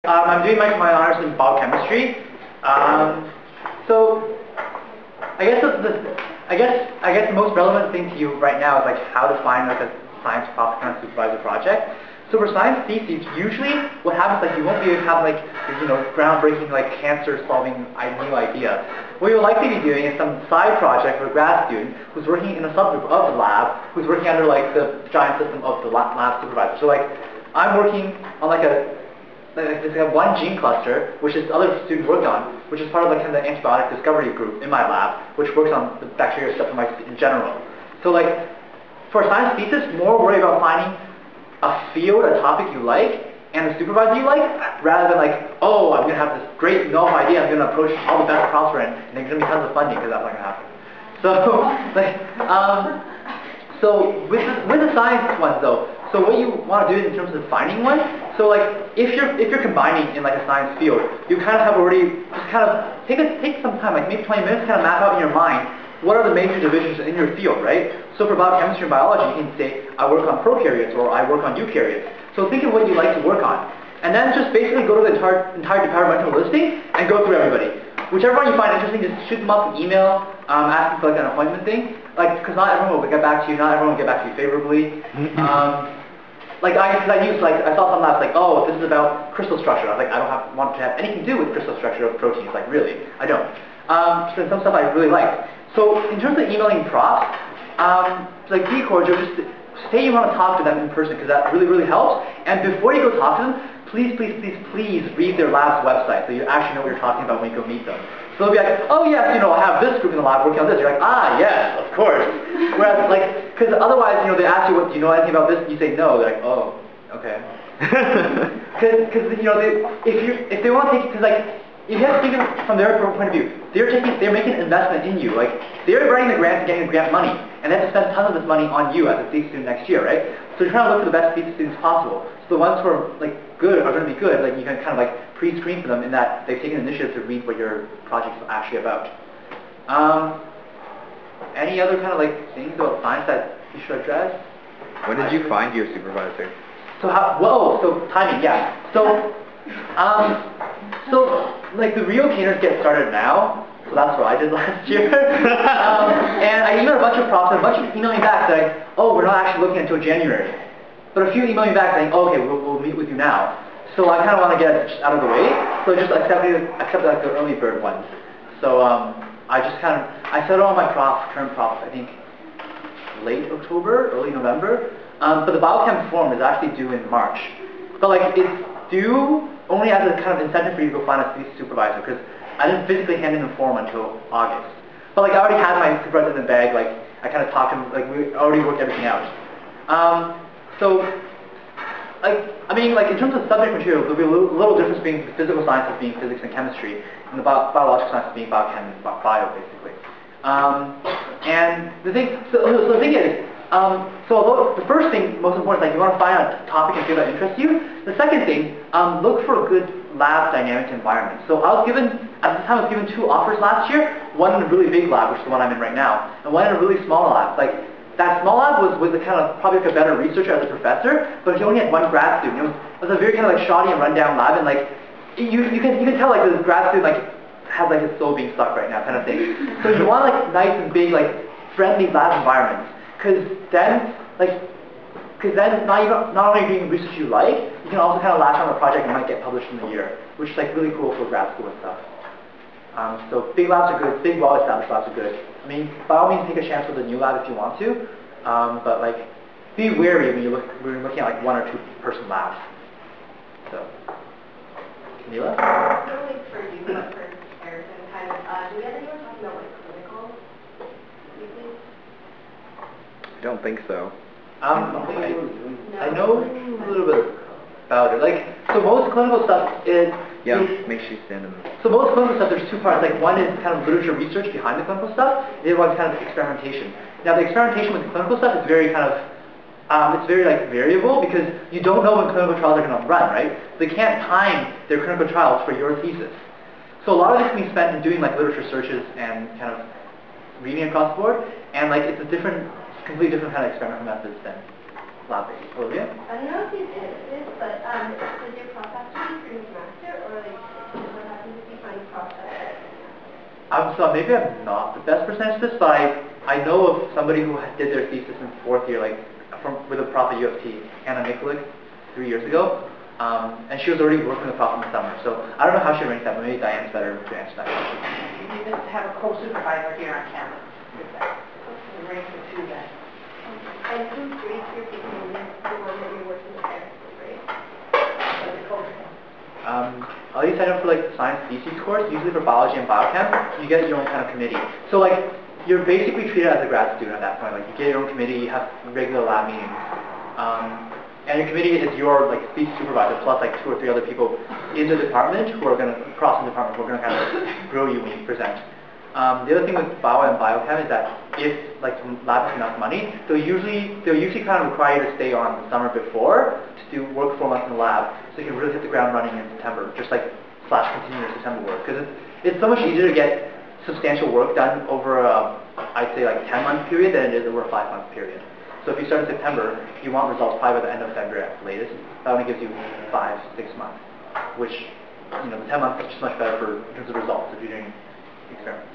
I'm doing my honors in biochemistry. So I guess the most relevant thing to you right now is like how to find like a science prof to kind of supervise a project. So for science theses, usually what happens like you won't be able to have like groundbreaking like cancer solving new idea. What you'll likely be doing is some side project for a grad student who's working in a subgroup of the lab, who's working under like the giant system of the lab supervisor. So like I'm working on like there's like one gene cluster, which this other student worked on, which is part of like kind of the antibiotic discovery group in my lab, which works on the bacteria stuff in general. So like, for a science thesis, more worry about finding a field, a topic you like, and a supervisor you like, rather than like, oh, I'm going to have this great novel idea, I'm going to approach all the best profs we're in, and there's going to be tons of funding, because that's not going to happen. So, like, so with the science ones though, so what you want to do in terms of finding one, so like if you're combining in like a science field, you kind of have already just kind of take some time, like maybe 20 minutes, kind of map out in your mind what are the major divisions in your field, right? So for biochemistry and biology, you can say I work on prokaryotes or I work on eukaryotes. So think of what you like to work on, and then just basically go to the entire departmental listing and go through everybody. Whichever one you find interesting, just shoot them up an email, asking for like an appointment thing. Like, because not everyone will get back to you, not everyone will get back to you favorably. Like I saw some labs like, oh, this is about crystal structure. I was like, I don't want to have anything to do with crystal structure of proteins. Like, really, I don't. So some stuff I really like. So in terms of emailing profs, like be cordial. Just say you want to talk to them in person because that really helps. And before you go talk to them, please read their lab's website so you actually know what you're talking about when you go meet them. So they'll be like, oh yes, I have this group in the lab working on this. You're like, ah yes, of course. Whereas like, because otherwise, they ask you, do you know anything about this? You say no. They're like, oh, okay. Because if they want to take, because like, if you have to take it from their point of view, they're making an investment in you. Like, they're writing the grant and getting the grant money, and they have to spend tons of this money on you as a thesis student next year, right? So you're trying to look for the best thesis students possible. So the ones who are like good are going to be good. Like you can kind of like pre-screen for them in that they've taken initiative to read what your project's actually about. Any other kind of like things about science that you should address? When did you find your supervisor? So so timing, yeah. So like the real caners get started now. So that's what I did last year. And I emailed a bunch of profs, and a bunch of emailing back saying, oh, we're not actually looking until January. But a few emailing back saying, oh, okay, we'll meet with you now. So I kind of want to get it out of the way. So I just accepted like the early bird ones. So I settled on my current prof, I think late October, early November. But the biochem form is actually due in March. But like it's due only as a kind of incentive for you to go find a thesis supervisor, because I didn't physically hand in the form until August. But like I already had my supervisor in the bag, like I kind of talked to him, like we already worked everything out. So like in terms of subject material, there'll be a little difference between the physical sciences being physics and chemistry, and the biological sciences being biochem and bio, basically. And the thing is, so although the first thing, most important, is like you want to find a topic and field that interests you. The second thing, look for a good lab dynamic environment. So at the time I was given 2 offers last year, one in a really big lab, which is the one I'm in right now, and one in a really small lab. Like that small lab was the kind of probably like a better researcher as a professor, but he only had 1 grad student. It was a very kind of like shoddy and rundown lab, and like you can tell like this grad student like has like his soul being sucked right now kind of thing. So you want like nice and big like friendly lab environments. Because then not only are you doing research you like, you can also kind of latch on a project that might get published in the year, which is like really cool for grad school and stuff. So big labs are good, big well-established labs are good. I mean, by all means, take a chance with a new lab if you want to, but like, be wary when you're looking at like 1 or 2 person labs. So, Camila? Not only for you, but for Erica, kind of. Do we have anyone talking about like clinical? I don't think so. I know a little bit about it. Like, so most clinical stuff is... Yeah, make sure you stand in. So most clinical stuff, there's 2 parts. Like, one is kind of literature research behind the clinical stuff. The other one's kind of experimentation. Now, the experimentation with the clinical stuff is very kind of... it's very like variable because you don't know when clinical trials are going to run, right? They can't time their clinical trials for your thesis. So a lot of this can be spent in doing like literature searches and kind of reading across the board. And like, it's a completely different kind of experimental methods than lab-based. Olivia? I don't know if you did this, but does your process be pretty much master, or like what happens if you find a process? So maybe I'm not the best person to answer this, but I know of somebody who did their thesis in 4th year, like with a prof at U of T, Anna Mikulik, 3 years ago. And she was already working with the prof in the summer. So I don't know how she ranked that, but maybe Diane's better to answer that question. You just have a co-supervisor here on campus. Rank the two then. And whose grades you're picking in this, the one that you're working with there, right? Or the co-supervisor. I'll least sign up for like the science thesis course. Usually for biology and biochem, you get your own kind of committee. So like you're basically treated as a grad student at that point. Like you get your own committee, you have regular lab meetings, and your committee is your like thesis supervisor plus like 2 or 3 other people in the department who are going to cross the department who are going to kind of grow you when you present. The other thing with bio and biochem is that if like the lab has enough money, they'll usually kind of require you to stay on the summer before to do work 4 months in the lab, so you can really hit the ground running in September, just like /continue your September work, because it's so much easier to get substantial work done over I'd say like 10-month period than it is over a 5-month period. So if you start in September, you want results probably by the end of February at the latest. That only gives you 5-6 months, which the 10 months is just much better in terms of results if you're doing experiments.